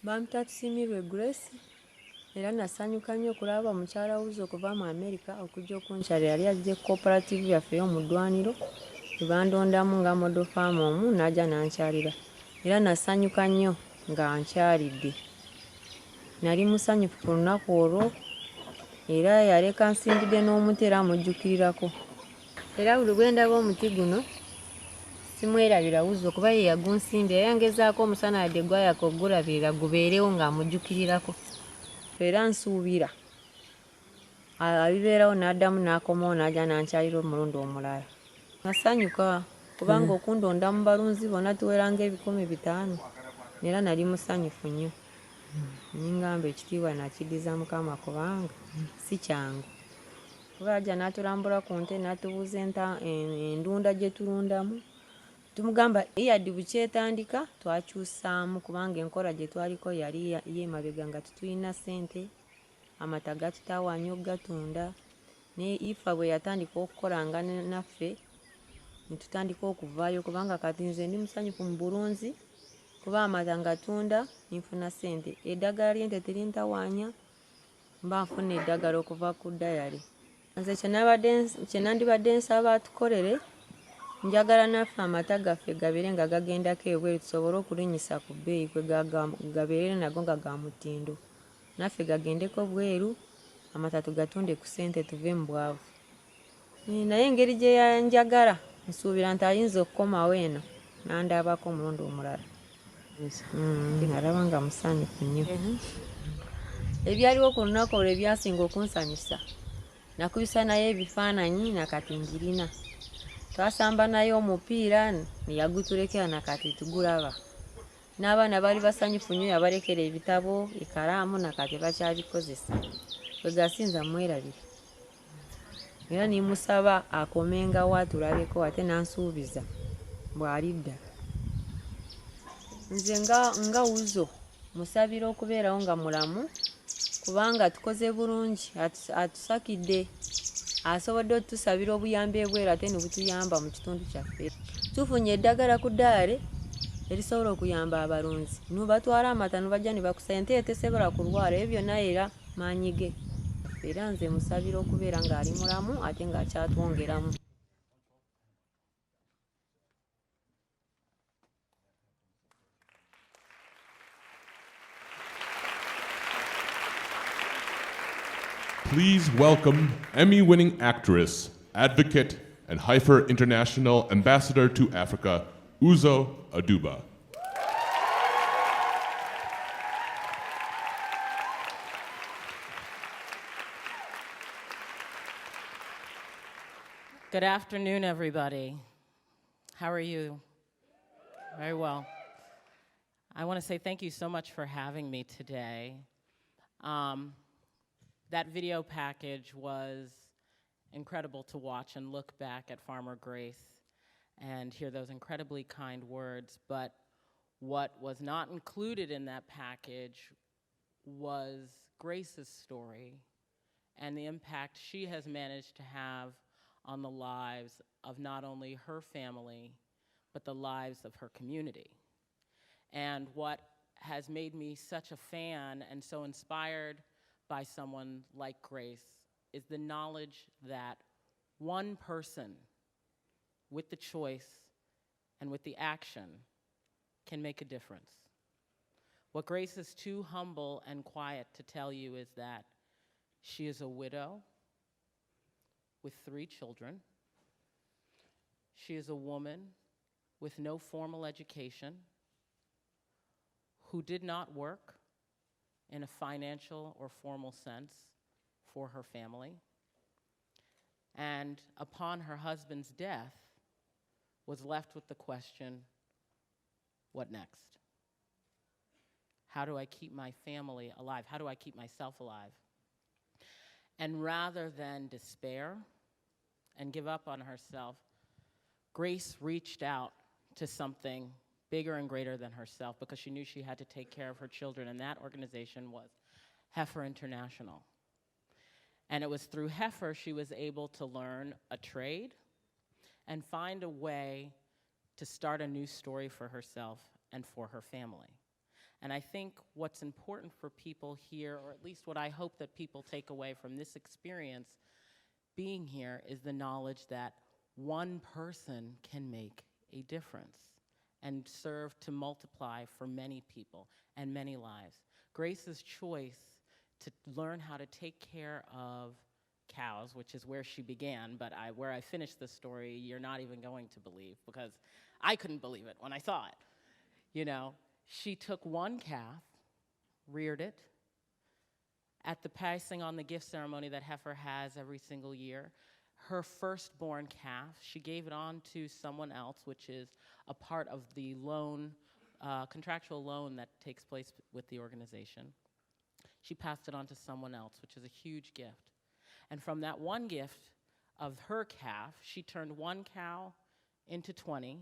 Bampita Tusiimirwe Grace era nasanyuka nnyo okulaba omukyala Uzo okuva mu America okujja okunkyalira. Yali ajja cooperative yaffe ey'omu ddwaniro ebandondamu nga model farm omu n'ajja n'ankyalira era nasanyuka nnyo nga nkyalidde. Nali musanyufu ku lunaku olwo era yaleka nsimbidde n'omuti era mujjukirirako. Era buli bwe ndaba omuti guno simwerabira Uzo kuba ye yagunsimbye era ngezaako omusana yadde gwayaka ogulabirira gubeerewo nga mujjukirirako. Era nsuubira abibeerawo n'addamu n'akomawo n'ajja n'ankyalira omulundi omulala. Nasanyuka kubanga okundonda mu balunzi bonna tuwera nga 500 era nali musanyufu nnyo. Ningamba ekitiibwa nakiddiza Mukama kubanga si kyangu. Kuba ajja n'atulambula ku nte n'atubuuza endunda gye tulundamu. Tumugamba eyaddi bukyetandika twakyusaamu kubanga enkola gye twaliko yali y'emabega nga tutulina ssente, amata gatutawaanya okugatunda. Ne ifa bwe yatandika okukolanga naffe ne tutandika okuvaayo kubanga kati nze ndi musanyufu mu bulunzi kuba amata ngatunda nfuna ssente. Eddagala ly'ente terintawaanya mba nfuna eddagala okuva ku ddayali. Nze kye nandibadde nsaba atukolere, njagala naffe amata gaffe gabeere nga gagendako ebweru tusobole okulinnyisa ku bbeeyi kwe gabeere nago nga ga mutindo. Naffe gagendeko bweru amata tugatunde ku ssente tuve mu bwavu. Naye engeri gye yanjagala nsuubira nti ayinza okukomawo eno n'andabako omulundi omulala. Nalaba nga musanyufu nnyo. Ebyaliwo ku lunaku olwo ebyasinga okunsanyusa, nakubisa naye ebifaananyi nakati njirina. Twasamba naye omupiira yagutulekera nakati tugulaba. N'abaana baali basanyufu nnyo yabalekera ebitabo, ekalaamu nakati bakyabikozesa. Bwe gasinza mwerabire. Era nimusaba akomengawo atulabeko ate nansuubiza bw'alidda. Nze nga Uzo musabira okubeerawo nga mulamu kubanga tukoze bulungi, atusakidde. Asobodde otusabira obuyambi ebweru ate ne butuyamba mu kitundu kyaffe. Tufunye eddagala ku ddaale erisobola okuyamba abalunzi. Nubatwala amata nubajja ne bakusaba ente tesobola kulwala. Ebyo byonna era maanyi ge. Era nze musabira okubeera ng'ali mulamu ate ng'akyatwongeramu. Please welcome Emmy-winning actress, advocate, and Heifer International Ambassador to Africa, Uzo Aduba. Good afternoon, everybody. How are you? Very well. I want to say thank you so much for having me today. That video package was incredible to watch and look back at Farmer Grace and hear those incredibly kind words. But what was not included in that package was Grace's story and the impact she has managed to have on the lives of not only her family, but the lives of her community. And what has made me such a fan and so inspired by someone like Grace is the knowledge that one person with the choice and with the action can make a difference. What Grace is too humble and quiet to tell you is that she is a widow with 3 children. She is a woman with no formal education who did not work in a financial or formal sense for her family. And upon her husband's death, was left with the question, what next? How do I keep my family alive? How do I keep myself alive? And rather than despair and give up on herself, Grace reached out to something bigger and greater than herself because she knew she had to take care of her children, and that organization was Heifer International. And it was through Heifer she was able to learn a trade and find a way to start a new story for herself and for her family. And I think what's important for people here, or at least what I hope that people take away from this experience being here, is the knowledge that one person can make a difference and serve to multiply for many people and many lives. Grace's choice to learn how to take care of cows, which is where she began, but where I finished the story, you're not even going to believe, because I couldn't believe it when I saw it. You know, she took one calf, reared it. At the passing on the gift ceremony that Heifer has every single year, her firstborn calf, she gave it on to someone else, which is a part of the loan, contractual loan that takes place with the organization. She passed it on to someone else, which is a huge gift. And from that one gift of her calf, she turned one cow into 20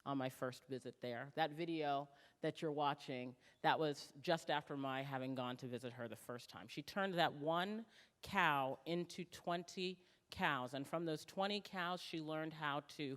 on my first visit there. That video that you're watching, that was just after my having gone to visit her the first time. She turned that one cow into 20 cows, and from those 20 cows, she learned how to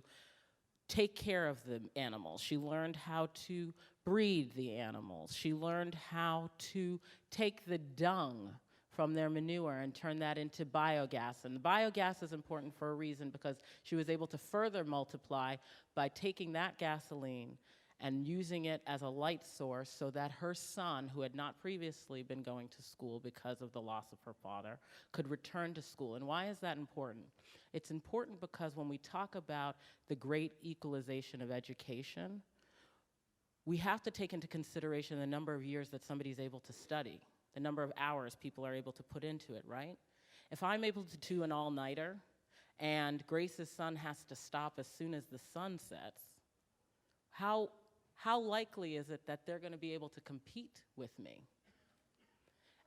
take care of the animals. She learned how to breed the animals. She learned how to take the dung from their manure and turn that into biogas. And the biogas is important for a reason, because she was able to further multiply by taking that gasoline and using it as a light source so that her son, who had not previously been going to school because of the loss of her father, could return to school. And why is that important? It's important because when we talk about the great equalization of education, we have to take into consideration the number of years that somebody's able to study, the number of hours people are able to put into it, right? If I'm able to do an all-nighter and Grace's son has to stop as soon as the sun sets, how likely is it that they're going to be able to compete with me?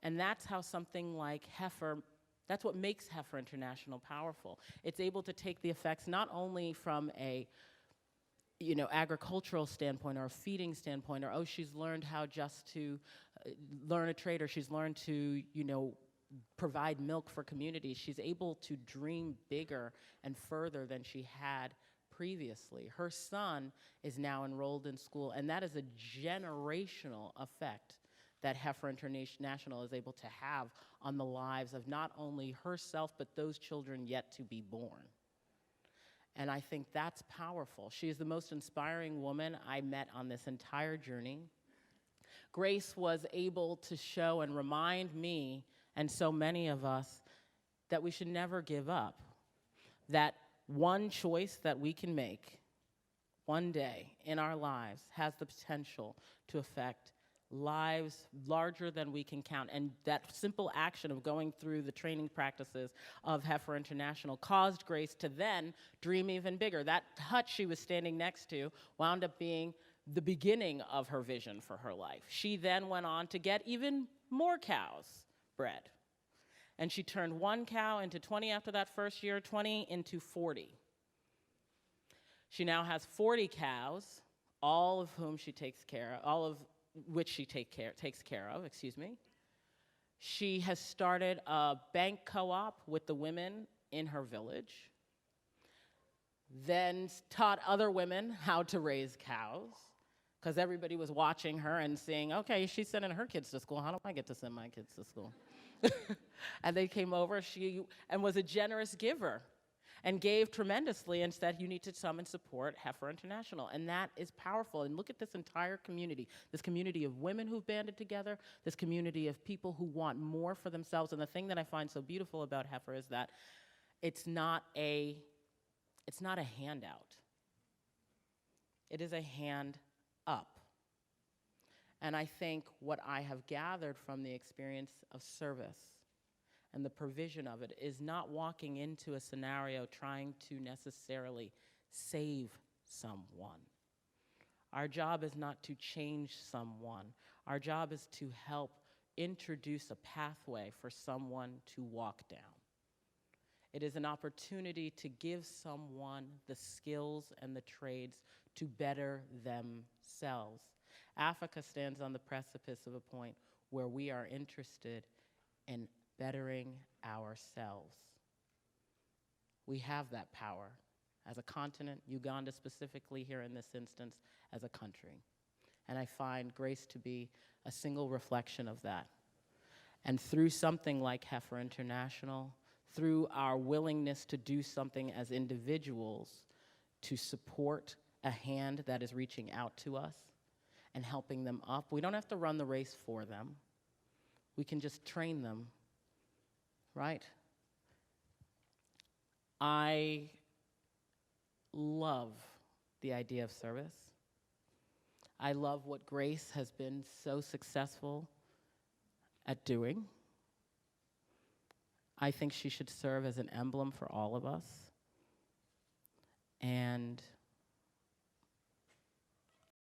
And that's how something like Heifer, that's what makes Heifer International powerful. It's able to take the effects not only from a agricultural standpoint or a feeding standpoint, or, oh, she's learned how just to learn a trade, or she's learned to, provide milk for communities. She's able to dream bigger and further than she had previously. Her son is now enrolled in school, and that is a generational effect that Heifer International is able to have on the lives of not only herself, but those children yet to be born. And I think that's powerful. She is the most inspiring woman I met on this entire journey. Grace was able to show and remind me, and so many of us, that we should never give up. That one choice that we can make one day in our lives has the potential to affect lives larger than we can count. And that simple action of going through the training practices of Heifer International caused Grace to then dream even bigger. That hut she was standing next to wound up being the beginning of her vision for her life. She then went on to get even more cows bred. And she turned one cow into 20 after that first year, 20 into 40. She now has 40 cows, all of whom she takes care of, all of which she takes care of. She has started a bank co-op with the women in her village, then taught other women how to raise cows, because everybody was watching her and saying, okay, she's sending her kids to school, how do I get to send my kids to school? And they came over, and was a generous giver, and gave tremendously and said, you need to come and support Heifer International. And that is powerful. And look at this entire community, this community of women who've banded together, this community of people who want more for themselves. And the thing that I find so beautiful about Heifer is that it's not a handout. It is a hand up. And I think what I have gathered from the experience of service and the provision of it is not walking into a scenario trying to necessarily save someone. Our job is not to change someone. Our job is to help introduce a pathway for someone to walk down. It is an opportunity to give someone the skills and the trades to better themselves. Africa stands on the precipice of a point where we are interested in bettering ourselves. We have that power, as a continent, Uganda specifically here in this instance as a country. And I find Grace to be a single reflection of that. And through something like Heifer International, through our willingness to do something as individuals to support a hand that is reaching out to us and helping them up, we don't have to run the race for them. We can just train them, right? I love the idea of service. I love what Grace has been so successful at doing. I think she should serve as an emblem for all of us. And